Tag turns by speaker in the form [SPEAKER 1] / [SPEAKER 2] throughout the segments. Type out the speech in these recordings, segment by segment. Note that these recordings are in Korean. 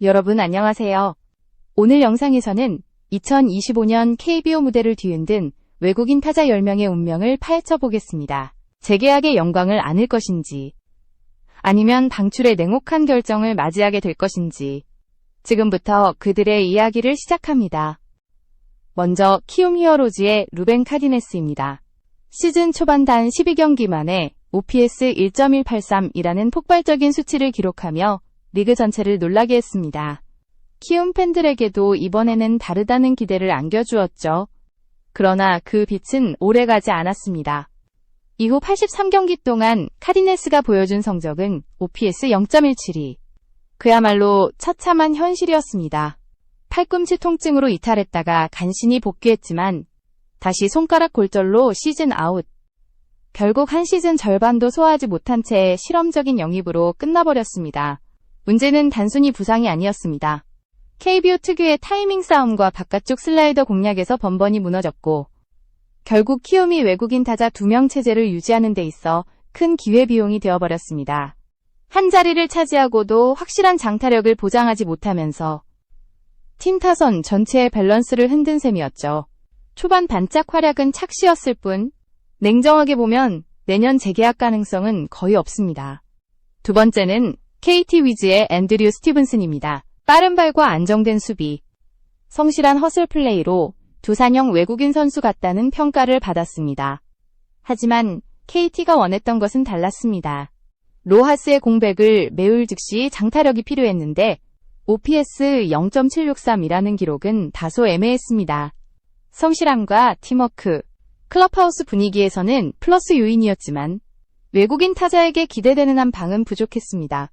[SPEAKER 1] 여러분 안녕하세요. 오늘 영상에서는 2025년 KBO 무대를 뒤흔든 외국인 타자 10명의 운명을 파헤쳐 보겠습니다. 재계약의 영광을 안을 것인지, 아니면 방출의 냉혹한 결정을 맞이하게 될 것인지, 지금부터 그들의 이야기를 시작합니다. 먼저 키움 히어로즈의 루벤 카디네스입니다. 시즌 초반 단 12경기 만에 OPS 1.183이라는 폭발적인 수치를 기록하며 리그 전체를 놀라게 했습니다. 키움 팬들에게도 이번에는 다르다는 기대를 안겨주었죠. 그러나 그 빛은 오래가지 않았습니다. 이후 83경기 동안 카디네스가 보여준 성적은 OPS 0.172. 그야말로 처참한 현실이었습니다. 팔꿈치 통증으로 이탈했다가 간신히 복귀했지만 다시 손가락 골절로 시즌 아웃. 결국 한 시즌 절반도 소화하지 못한 채 실험적인 영입으로 끝나버렸습니다. 문제는 단순히 부상이 아니었습니다. KBO 특유의 타이밍 싸움과 바깥쪽 슬라이더 공략에서 번번이 무너졌고, 결국 키움이 외국인 타자 2명 체제를 유지하는 데 있어 큰 기회비용이 되어버렸습니다. 한 자리를 차지하고도 확실한 장타력을 보장하지 못하면서 팀 타선 전체의 밸런스를 흔든 셈이었죠. 초반 반짝 활약은 착시였을 뿐, 냉정하게 보면 내년 재계약 가능성은 거의 없습니다. 두 번째는 KT 위즈의 앤드류 스티븐슨입니다. 빠른 발과 안정된 수비, 성실한 허슬 플레이로 두산형 외국인 선수 같다는 평가를 받았습니다. 하지만 KT가 원했던 것은 달랐습니다. 로하스의 공백을 메울 즉시 장타력이 필요했는데 OPS 0.763이라는 기록은 다소 애매했습니다. 성실함과 팀워크, 클럽하우스 분위기에서는 플러스 요인이었지만 외국인 타자에게 기대되는 한 방은 부족했습니다.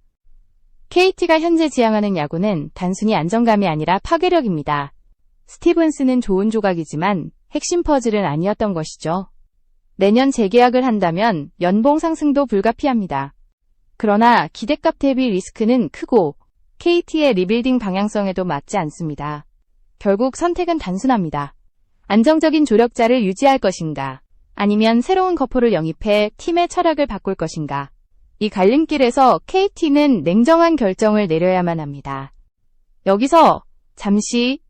[SPEAKER 1] KT가 현재 지향하는 야구는 단순히 안정감이 아니라 파괴력입니다. 스티븐스는 좋은 조각이지만 핵심 퍼즐은 아니었던 것이죠. 내년 재계약을 한다면 연봉 상승도 불가피합니다. 그러나 기대값 대비 리스크는 크고 KT의 리빌딩 방향성에도 맞지 않습니다. 결국 선택은 단순합니다. 안정적인 조력자를 유지할 것인가, 아니면 새로운 거포를 영입해 팀의 철학을 바꿀 것인가. 이 갈림길에서 KT는 냉정한 결정을 내려야만 합니다. 여기서 잠시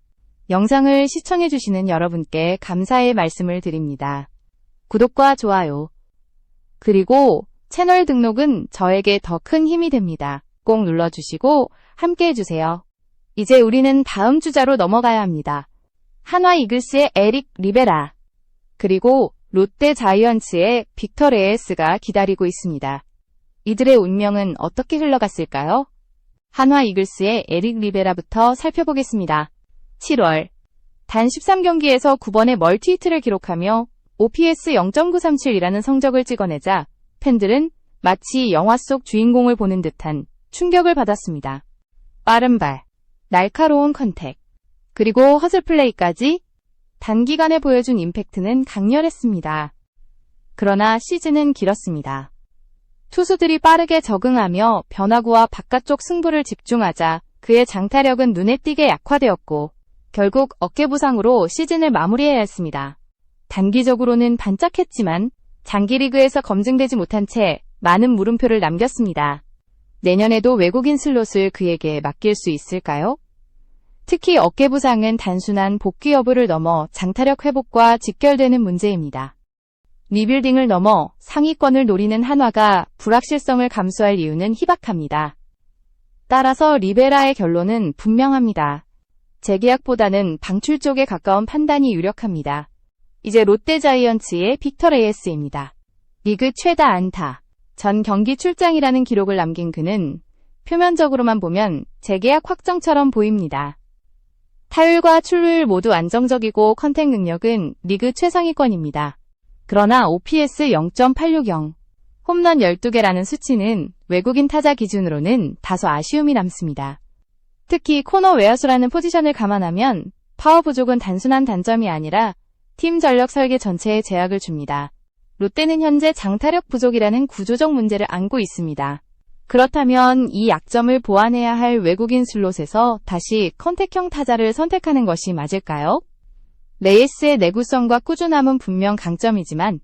[SPEAKER 1] 영상을 시청해주시는 여러분께 감사의 말씀을 드립니다. 구독과 좋아요, 그리고 채널 등록은 저에게 더 큰 힘이 됩니다. 꼭 눌러주시고 함께해주세요. 이제 우리는 다음 주자로 넘어가야 합니다. 한화 이글스의 에릭 리베라, 그리고 롯데 자이언츠의 빅터 레예스가 기다리고 있습니다. 이들의 운명은 어떻게 흘러갔을까요? 한화 이글스의 에릭 리베라부터 살펴보겠습니다. 7월, 단 13경기에서 9번의 멀티히트를 기록하며 OPS 0.937이라는 성적을 찍어내자 팬들은 마치 영화 속 주인공을 보는 듯한 충격을 받았습니다. 빠른 발, 날카로운 컨택, 그리고 허슬 플레이까지 단기간에 보여준 임팩트는 강렬했습니다. 그러나 시즌은 길었습니다. 투수들이 빠르게 적응하며 변화구와 바깥쪽 승부를 집중하자 그의 장타력은 눈에 띄게 약화되었고 결국 어깨 부상으로 시즌을 마무리해야 했습니다. 단기적으로는 반짝했지만 장기 리그에서 검증되지 못한 채 많은 물음표를 남겼습니다. 내년에도 외국인 슬롯을 그에게 맡길 수 있을까요? 특히 어깨 부상은 단순한 복귀 여부를 넘어 장타력 회복과 직결되는 문제입니다. 리빌딩을 넘어 상위권을 노리는 한화가 불확실성을 감수할 이유는 희박합니다. 따라서 리베라의 결론은 분명합니다. 재계약보다는 방출 쪽에 가까운 판단이 유력합니다. 이제 롯데 자이언츠의 빅터 레예스입니다. 리그 최다 안타, 전 경기 출장이라는 기록을 남긴 그는 표면적으로만 보면 재계약 확정처럼 보입니다. 타율과 출루율 모두 안정적이고 컨택 능력은 리그 최상위권입니다. 그러나 OPS 0.860, 홈런 12개라는 수치는 외국인 타자 기준으로는 다소 아쉬움이 남습니다. 특히 코너 외야수라는 포지션을 감안하면 파워 부족은 단순한 단점이 아니라 팀 전력 설계 전체에 제약을 줍니다. 롯데는 현재 장타력 부족이라는 구조적 문제를 안고 있습니다. 그렇다면 이 약점을 보완해야 할 외국인 슬롯에서 다시 컨택형 타자를 선택하는 것이 맞을까요? 레예스의 내구성과 꾸준함은 분명 강점이지만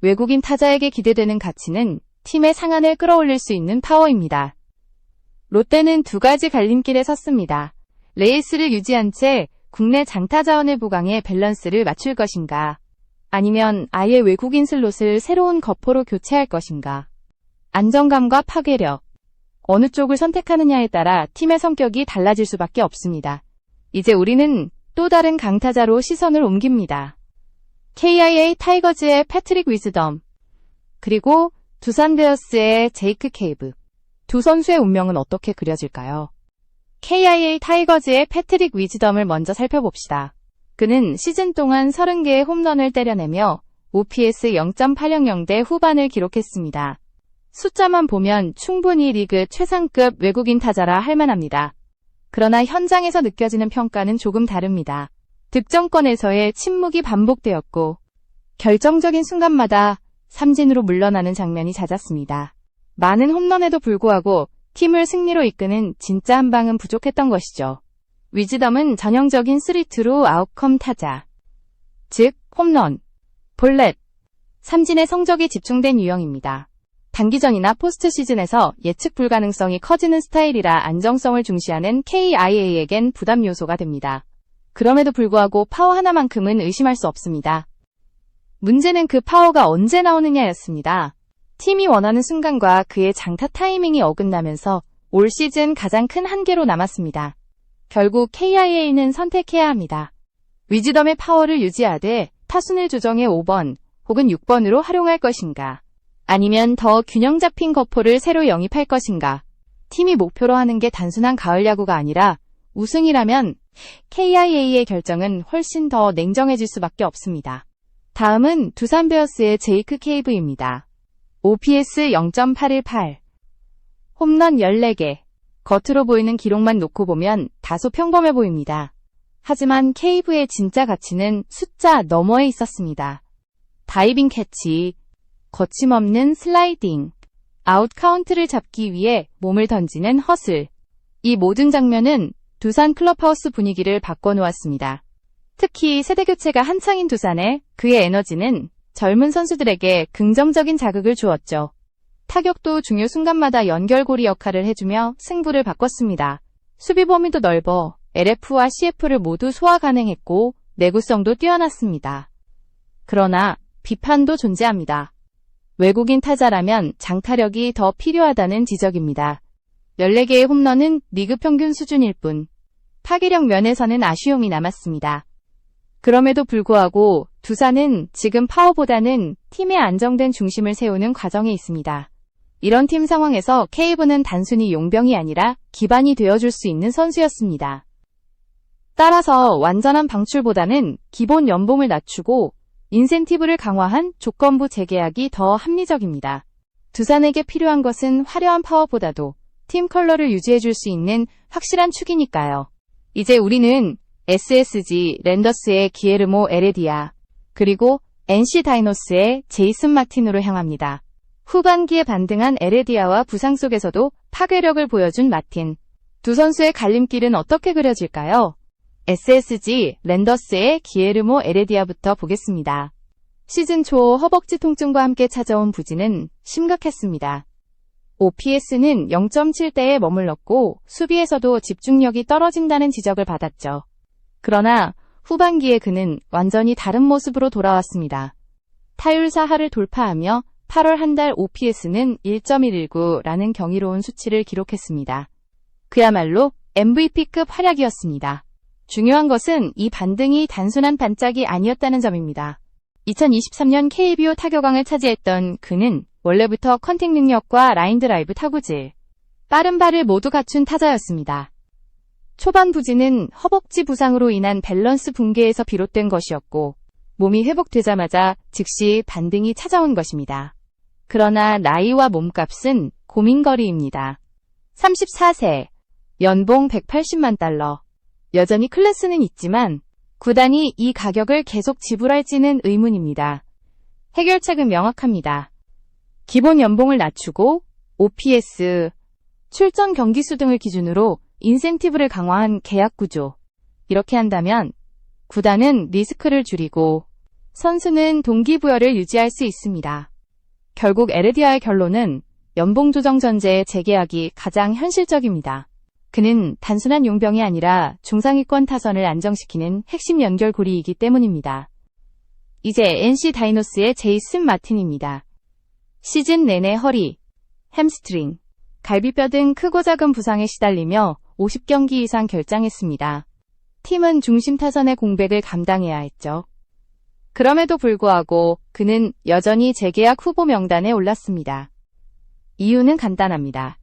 [SPEAKER 1] 외국인 타자에게 기대되는 가치는 팀의 상한을 끌어올릴 수 있는 파워입니다. 롯데는 두 가지 갈림길에 섰습니다. 레이스를 유지한 채 국내 장타 자원을 보강해 밸런스를 맞출 것인가? 아니면 아예 외국인 슬롯을 새로운 거포로 교체할 것인가? 안정감과 파괴력. 어느 쪽을 선택하느냐에 따라 팀의 성격이 달라질 수밖에 없습니다. 이제 우리는 또 다른 강타자로 시선을 옮깁니다. KIA 타이거즈의 패트릭 위즈덤, 그리고 두산 베어스의 제이크 케이브. 두 선수의 운명은 어떻게 그려질까요? KIA 타이거즈의 패트릭 위즈덤을 먼저 살펴봅시다. 그는 시즌 동안 30개의 홈런을 때려내며 OPS 0.800대 후반을 기록했습니다. 숫자만 보면 충분히 리그 최상급 외국인 타자라 할 만합니다. 그러나 현장에서 느껴지는 평가는 조금 다릅니다. 득점권에서의 침묵이 반복되었고 결정적인 순간마다 삼진으로 물러나는 장면이 잦았습니다. 많은 홈런에도 불구하고 팀을 승리로 이끄는 진짜 한 방은 부족했던 것이죠. 위즈덤은 전형적인 3-2로 아웃컴 타자, 즉 홈런, 볼넷, 삼진의 성적이 집중된 유형입니다. 단기전이나 포스트 시즌에서 예측 불가능성이 커지는 스타일이라 안정성을 중시하는 KIA에겐 부담 요소가 됩니다. 그럼에도 불구하고 파워 하나만큼은 의심할 수 없습니다. 문제는 그 파워가 언제 나오느냐였습니다. 팀이 원하는 순간과 그의 장타 타이밍이 어긋나면서 올 시즌 가장 큰 한계로 남았습니다. 결국 KIA는 선택해야 합니다. 위즈덤의 파워를 유지하되 타순을 조정해 5번 혹은 6번으로 활용할 것인가? 아니면 더 균형 잡힌 거포를 새로 영입할 것인가? 팀이 목표로 하는 게 단순한 가을 야구가 아니라 우승이라면 KIA의 결정은 훨씬 더 냉정해질 수밖에 없습니다. 다음은 두산 베어스의 제이크 케이브입니다. OPS 0.818, 홈런 14개. 겉으로 보이는 기록만 놓고 보면 다소 평범해 보입니다. 하지만 케이브의 진짜 가치는 숫자 너머에 있었습니다. 다이빙 캐치, 거침없는 슬라이딩, 아웃 카운트를 잡기 위해 몸을 던지는 허슬. 이 모든 장면은 두산 클럽하우스 분위기를 바꿔놓았습니다. 특히 세대교체가 한창인 두산에 그의 에너지는 젊은 선수들에게 긍정적인 자극을 주었죠. 타격도 중요 순간마다 연결고리 역할을 해주며 승부를 바꿨습니다. 수비 범위도 넓어 LF와 CF를 모두 소화 가능했고 내구성도 뛰어났습니다. 그러나 비판도 존재합니다. 외국인 타자라면 장타력이 더 필요하다는 지적입니다. 14개의 홈런은 리그 평균 수준일 뿐 파괴력 면에서는 아쉬움이 남았습니다. 그럼에도 불구하고 두산은 지금 파워보다는 팀의 안정된 중심을 세우는 과정에 있습니다. 이런 팀 상황에서 케이브는 단순히 용병이 아니라 기반이 되어줄 수 있는 선수였습니다. 따라서 완전한 방출보다는 기본 연봉을 낮추고 인센티브를 강화한 조건부 재계약이 더 합리적입니다. 두산에게 필요한 것은 화려한 파워보다도 팀 컬러를 유지해줄 수 있는 확실한 축이니까요. 이제 우리는 SSG 랜더스의 기에르모 에레디아, 그리고 NC 다이노스의 제이슨 마틴으로 향합니다. 후반기에 반등한 에레디아와 부상 속에서도 파괴력을 보여준 마틴. 두 선수의 갈림길은 어떻게 그려질까요? SSG 랜더스의 기에르모 에레디아부터 보겠습니다. 시즌 초 허벅지 통증과 함께 찾아온 부진은 심각했습니다. OPS는 0.7대에 머물렀고 수비에서도 집중력이 떨어진다는 지적을 받았죠. 그러나 후반기에 그는 완전히 다른 모습으로 돌아왔습니다. 타율 4할을 돌파하며 8월 한 달 OPS는 1.119라는 경이로운 수치를 기록했습니다. 그야말로 MVP급 활약이었습니다. 중요한 것은 이 반등이 단순한 반짝이 아니었다는 점입니다. 2023년 KBO 타격왕을 차지했던 그는 원래부터 컨택 능력과 라인 드라이브 타구질, 빠른 발을 모두 갖춘 타자였습니다. 초반 부진은 허벅지 부상으로 인한 밸런스 붕괴에서 비롯된 것이었고 몸이 회복되자마자 즉시 반등이 찾아온 것입니다. 그러나 나이와 몸값은 고민거리입니다. 34세, 연봉 180만 달러. 여전히 클래스는 있지만 구단이 이 가격을 계속 지불할지는 의문입니다. 해결책은 명확합니다. 기본 연봉을 낮추고 OPS, 출전 경기수 등을 기준으로 인센티브를 강화한 계약 구조. 이렇게 한다면 구단은 리스크를 줄이고 선수는 동기부여를 유지할 수 있습니다. 결국 에레디아의 결론은 연봉 조정 전제의 재계약이 가장 현실적입니다. 그는 단순한 용병이 아니라 중상위권 타선을 안정시키는 핵심 연결고리이기 때문입니다. 이제 NC 다이노스의 제이슨 마틴입니다. 시즌 내내 허리, 햄스트링, 갈비뼈 등 크고 작은 부상에 시달리며 50경기 이상 결장했습니다. 팀은 중심 타선의 공백을 감당해야 했죠. 그럼에도 불구하고 그는 여전히 재계약 후보 명단에 올랐습니다. 이유는 간단합니다.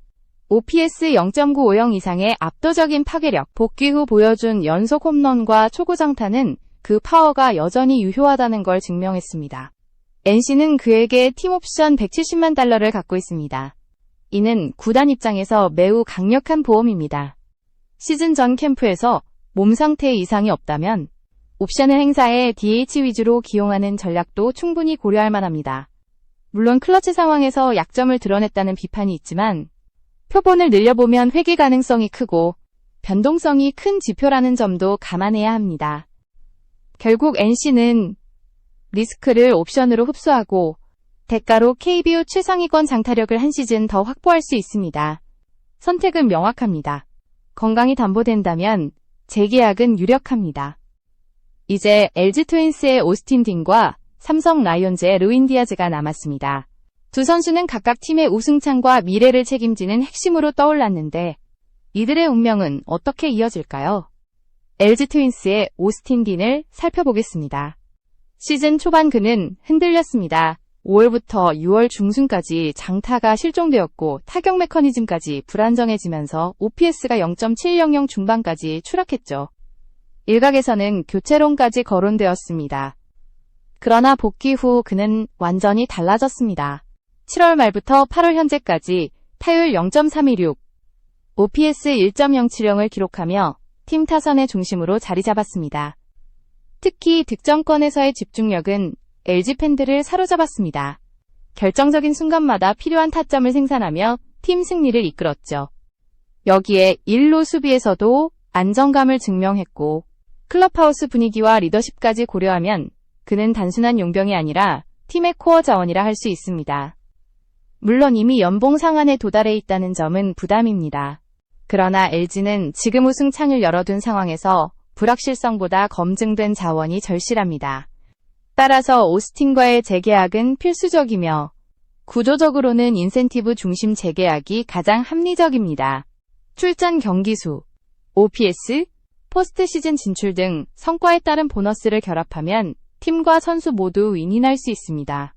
[SPEAKER 1] OPS 0.950 이상의 압도적인 파괴력, 복귀 후 보여준 연속 홈런과 초구장타는 그 파워가 여전히 유효하다는 걸 증명했습니다. NC는 그에게 팀옵션 $170만 갖고 있습니다. 이는 구단 입장에서 매우 강력한 보험입니다. 시즌 전 캠프에서 몸 상태에 이상이 없다면 옵션을 행사해 DH 위주로 기용하는 전략도 충분히 고려할 만합니다. 물론 클러치 상황에서 약점을 드러냈다는 비판이 있지만 표본을 늘려보면 회귀 가능성이 크고 변동성이 큰 지표라는 점도 감안해야 합니다. 결국 NC는 리스크를 옵션으로 흡수하고 대가로 KBO 최상위권 장타력을 한 시즌 더 확보할 수 있습니다. 선택은 명확합니다. 건강이 담보된다면 재계약은 유력합니다. 이제 LG 트윈스의 오스틴 딘과 삼성 라이온즈의 루인 디아즈가 남았습니다. 두 선수는 각각 팀의 우승창과 미래를 책임지는 핵심으로 떠올랐는데 이들의 운명은 어떻게 이어질까요? LG 트윈스의 오스틴 딘을 살펴보겠습니다. 시즌 초반 그는 흔들렸습니다. 5월부터 6월 중순까지 장타가 실종되었고 타격 메커니즘까지 불안정해지면서 OPS가 0.700 중반까지 추락했죠. 일각에서는 교체론까지 거론되었습니다. 그러나 복귀 후 그는 완전히 달라졌습니다. 7월 말부터 8월 현재까지 타율 0.316, OPS 1.070을 기록하며 팀 타선의 중심으로 자리 잡았습니다. 특히 득점권에서의 집중력은 LG 팬들을 사로잡았습니다. 결정적인 순간마다 필요한 타점을 생산하며 팀 승리를 이끌었죠. 여기에 1루 수비에서도 안정감을 증명했고 클럽하우스 분위기와 리더십까지 고려하면 그는 단순한 용병이 아니라 팀의 코어 자원이라 할 수 있습니다. 물론 이미 연봉 상한에 도달해 있다는 점은 부담입니다. 그러나 LG는 지금 우승창을 열어둔 상황에서 불확실성보다 검증된 자원이 절실합니다. 따라서 오스틴과의 재계약은 필수적이며 구조적으로는 인센티브 중심 재계약이 가장 합리적입니다. 출전 경기수, OPS, 포스트 시즌 진출 등 성과에 따른 보너스를 결합하면 팀과 선수 모두 윈윈할 수 있습니다.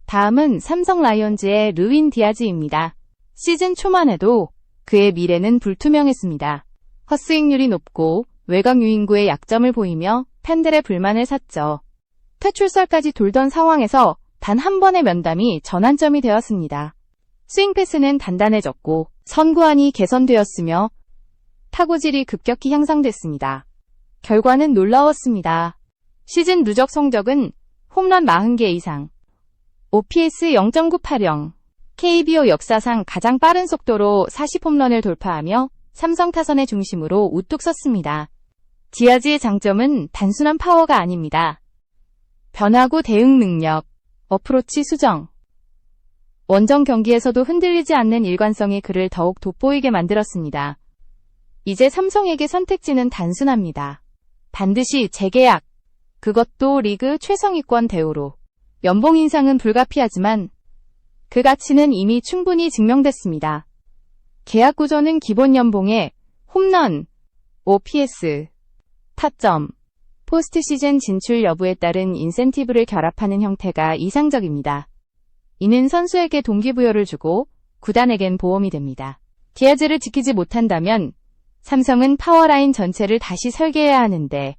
[SPEAKER 1] 다음은 삼성 라이온즈의 루인 디아즈입니다. 시즌 초만 해도 그의 미래는 불투명했습니다. 헛스윙률이 높고 외곽 유인구의 약점을 보이며 팬들의 불만을 샀죠. 퇴출설까지 돌던 상황에서 단 한 번의 면담이 전환점이 되었습니다. 스윙 패스는 단단해졌고 선구안이 개선되었으며 타구질이 급격히 향상됐습니다. 결과는 놀라웠습니다. 시즌 누적 성적은 홈런 40개 이상, OPS 0.980, KBO 역사상 가장 빠른 속도로 40홈런을 돌파하며 삼성 타선의 중심으로 우뚝 섰습니다. 디아즈의 장점은 단순한 파워가 아닙니다. 변화구 대응 능력, 어프로치 수정. 원정 경기에서도 흔들리지 않는 일관성이 그를 더욱 돋보이게 만들었습니다. 이제 삼성에게 선택지는 단순합니다. 반드시 재계약, 그것도 리그 최상위권 대우로. 연봉 인상은 불가피하지만 그 가치는 이미 충분히 증명됐습니다. 계약 구조는 기본 연봉에 홈런, OPS, 타점, 포스트 시즌 진출 여부에 따른 인센티브를 결합하는 형태가 이상적입니다. 이는 선수에게 동기부여를 주고 구단에겐 보험이 됩니다. 디아즈를 지키지 못한다면 삼성은 파워라인 전체를 다시 설계해야 하는데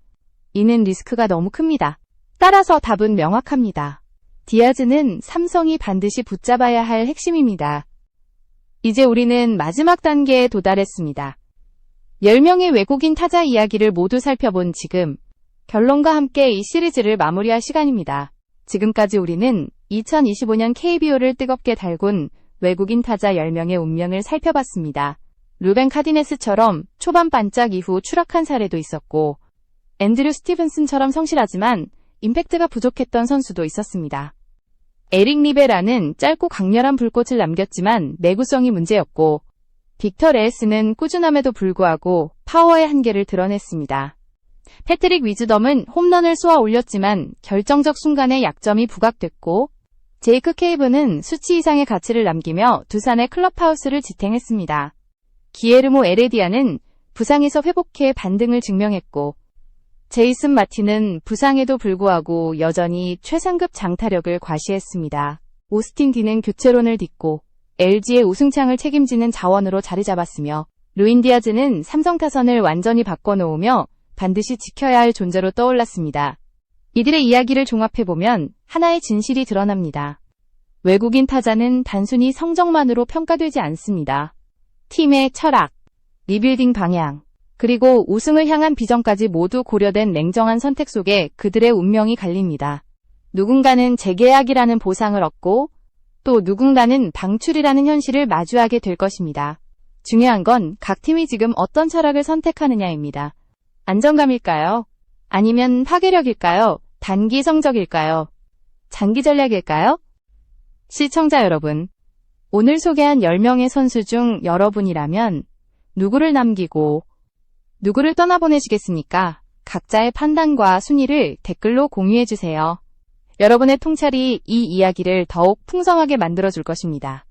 [SPEAKER 1] 이는 리스크가 너무 큽니다. 따라서 답은 명확합니다. 디아즈는 삼성이 반드시 붙잡아야 할 핵심입니다. 이제 우리는 마지막 단계에 도달했습니다. 10명의 외국인 타자 이야기를 모두 살펴본 지금 결론과 함께 이 시리즈를 마무리할 시간입니다. 지금까지 우리는 2025년 KBO를 뜨겁게 달군 외국인 타자 10명의 운명을 살펴봤습니다. 루벤 카디네스처럼 초반 반짝 이후 추락한 사례도 있었고 앤드류 스티븐슨처럼 성실하지만 임팩트가 부족했던 선수도 있었습니다. 에릭 리베라는 짧고 강렬한 불꽃을 남겼지만 내구성이 문제였고, 빅터 레이스는 꾸준함에도 불구하고 파워의 한계를 드러냈습니다. 패트릭 위즈덤은 홈런을 쏘아 올렸지만 결정적 순간에 약점이 부각됐고, 제이크 케이브는 수치 이상의 가치를 남기며 두산의 클럽하우스를 지탱했습니다. 기에르모 에레디아는 부상에서 회복해 반등을 증명했고, 제이슨 마틴은 부상에도 불구하고 여전히 최상급 장타력을 과시했습니다. 오스틴 디는 교체론을 딛고 LG의 우승창을 책임지는 자원으로 자리 잡았으며, 루인 디아즈는 삼성 타선을 완전히 바꿔놓으며 반드시 지켜야 할 존재로 떠올랐습니다. 이들의 이야기를 종합해보면 하나의 진실이 드러납니다. 외국인 타자는 단순히 성적만으로 평가되지 않습니다. 팀의 철학, 리빌딩 방향, 그리고 우승을 향한 비전까지 모두 고려된 냉정한 선택 속에 그들의 운명이 갈립니다. 누군가는 재계약이라는 보상을 얻고 또 누군가는 방출이라는 현실을 마주하게 될 것입니다. 중요한 건 각 팀이 지금 어떤 철학을 선택하느냐입니다. 안정감일까요? 아니면 파괴력일까요? 단기 성적일까요? 장기 전략일까요? 시청자 여러분, 오늘 소개한 10명의 선수 중 여러분이라면 누구를 남기고 누구를 떠나보내시겠습니까? 각자의 판단과 순위를 댓글로 공유해주세요. 여러분의 통찰이 이 이야기를 더욱 풍성하게 만들어줄 것입니다.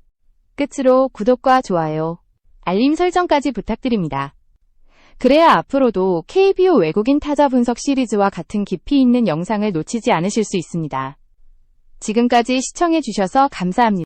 [SPEAKER 1] 끝으로 구독과 좋아요, 알림 설정까지 부탁드립니다. 그래야 앞으로도 KBO 외국인 타자 분석 시리즈와 같은 깊이 있는 영상을 놓치지 않으실 수 있습니다. 지금까지 시청해주셔서 감사합니다.